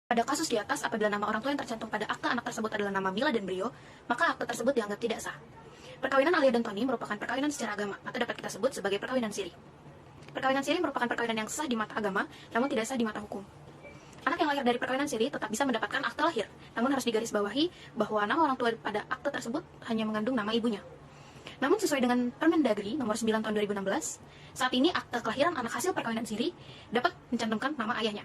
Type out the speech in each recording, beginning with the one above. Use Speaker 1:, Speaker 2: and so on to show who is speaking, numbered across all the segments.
Speaker 1: Pada kasus di atas, apabila nama orang tua yang tercantum pada akta anak tersebut adalah nama Mila dan Brio, maka akta tersebut dianggap tidak sah. Perkawinan Alia dan Tony merupakan perkawinan secara agama, atau dapat kita sebut sebagai perkawinan siri. Perkawinan siri merupakan perkawinan yang sah di mata agama, namun tidak sah di mata hukum. Anak yang lahir dari perkawinan siri tetap bisa mendapatkan akta lahir, namun harus digarisbawahi bahwa nama orang tua pada akta tersebut hanya mengandung nama ibunya. Namun sesuai dengan Permendagri nomor 9 tahun 2016, saat ini akta kelahiran anak hasil perkawinan siri dapat mencantumkan nama ayahnya.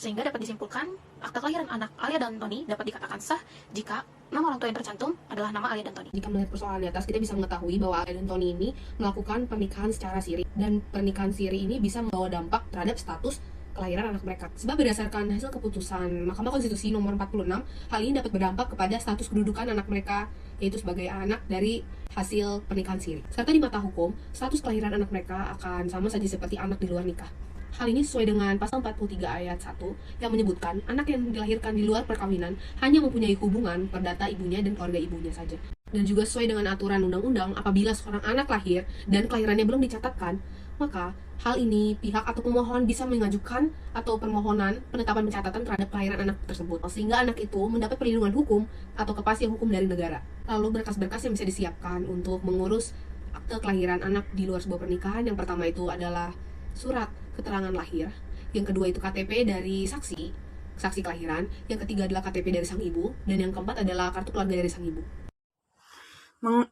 Speaker 1: Sehingga dapat disimpulkan, akta kelahiran anak Alia dan Tony dapat dikatakan sah jika nama orang tua yang tercantum adalah nama Alia dan Tony.
Speaker 2: Jika melihat persoalan di atas, kita bisa mengetahui bahwa Alia dan Tony ini melakukan pernikahan secara siri. Dan pernikahan siri ini bisa membawa dampak terhadap status kelahiran anak mereka. Sebab berdasarkan hasil keputusan Mahkamah Konstitusi nomor 46, hal ini dapat berdampak kepada status kedudukan anak mereka, yaitu sebagai anak dari hasil pernikahan siri. Serta di mata hukum, status kelahiran anak mereka akan sama saja seperti anak di luar nikah. Hal ini sesuai dengan pasal 43 ayat 1 yang menyebutkan anak yang dilahirkan di luar perkawinan hanya mempunyai hubungan perdata ibunya dan keluarga ibunya saja. Dan juga sesuai dengan aturan undang-undang, apabila seorang anak lahir dan kelahirannya belum dicatatkan, maka hal ini pihak atau pemohon bisa mengajukan atau permohonan penetapan pencatatan terhadap kelahiran anak tersebut, sehingga anak itu mendapat perlindungan hukum atau kepastian hukum dari negara. Lalu berkas-berkas yang bisa disiapkan untuk mengurus akte kelahiran anak di luar sebuah pernikahan, yang pertama itu adalah surat keterangan lahir, yang kedua itu KTP dari saksi kelahiran, yang ketiga adalah KTP dari sang ibu, dan yang keempat adalah kartu keluarga dari sang ibu.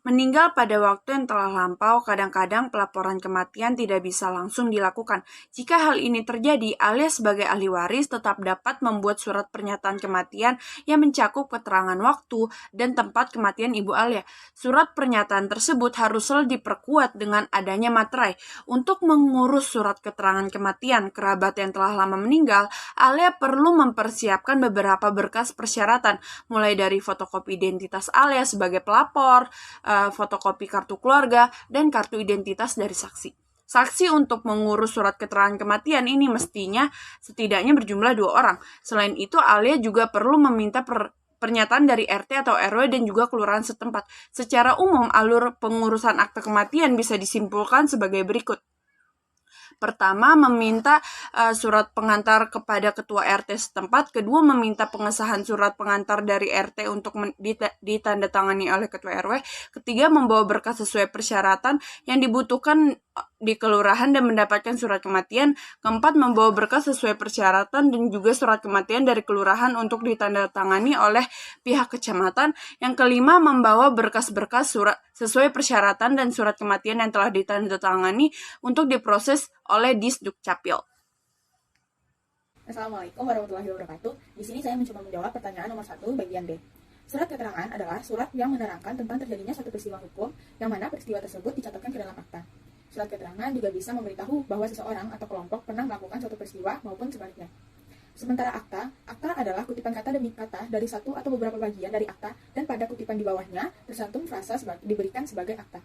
Speaker 3: Meninggal pada waktu yang telah lampau, kadang-kadang pelaporan kematian tidak bisa langsung dilakukan. Jika hal ini terjadi, Alia sebagai ahli waris tetap dapat membuat surat pernyataan kematian yang mencakup keterangan waktu dan tempat kematian Ibu Alia. Surat pernyataan tersebut haruslah diperkuat dengan adanya materai. Untuk mengurus surat keterangan kematian kerabat yang telah lama meninggal, Alia perlu mempersiapkan beberapa berkas persyaratan, mulai dari fotokopi identitas Alia sebagai pelapor, fotokopi kartu keluarga, dan kartu identitas dari saksi. Saksi untuk mengurus surat keterangan kematian ini mestinya setidaknya berjumlah 2 orang. Selain itu, Alia juga perlu meminta pernyataan dari RT atau RW dan juga kelurahan setempat. Secara umum, alur pengurusan akte kematian bisa disimpulkan sebagai berikut. Pertama, meminta surat pengantar kepada ketua RT setempat. Kedua, meminta pengesahan surat pengantar dari RT untuk ditandatangani oleh ketua RW. Ketiga, membawa berkas sesuai persyaratan yang dibutuhkan di kelurahan dan mendapatkan surat kematian. Keempat, membawa berkas sesuai persyaratan dan juga surat kematian dari kelurahan untuk ditandatangani oleh pihak kecamatan. Yang kelima, membawa berkas-berkas surat sesuai persyaratan dan surat kematian yang telah ditandatangani untuk diproses oleh Disduk Capil.
Speaker 4: Assalamualaikum warahmatullahi wabarakatuh. Di sini saya mencoba menjawab pertanyaan nomor 1 bagian B. Surat keterangan adalah surat yang menerangkan tentang terjadinya suatu peristiwa hukum yang mana peristiwa tersebut dicatatkan ke dalam akta. Surat keterangan juga bisa memberitahu bahwa seseorang atau kelompok pernah melakukan suatu peristiwa maupun sebaliknya. Sementara akta adalah kutipan kata demi kata dari satu atau beberapa bagian dari akta, dan pada kutipan di bawahnya tercantum frasa diberikan sebagai akta.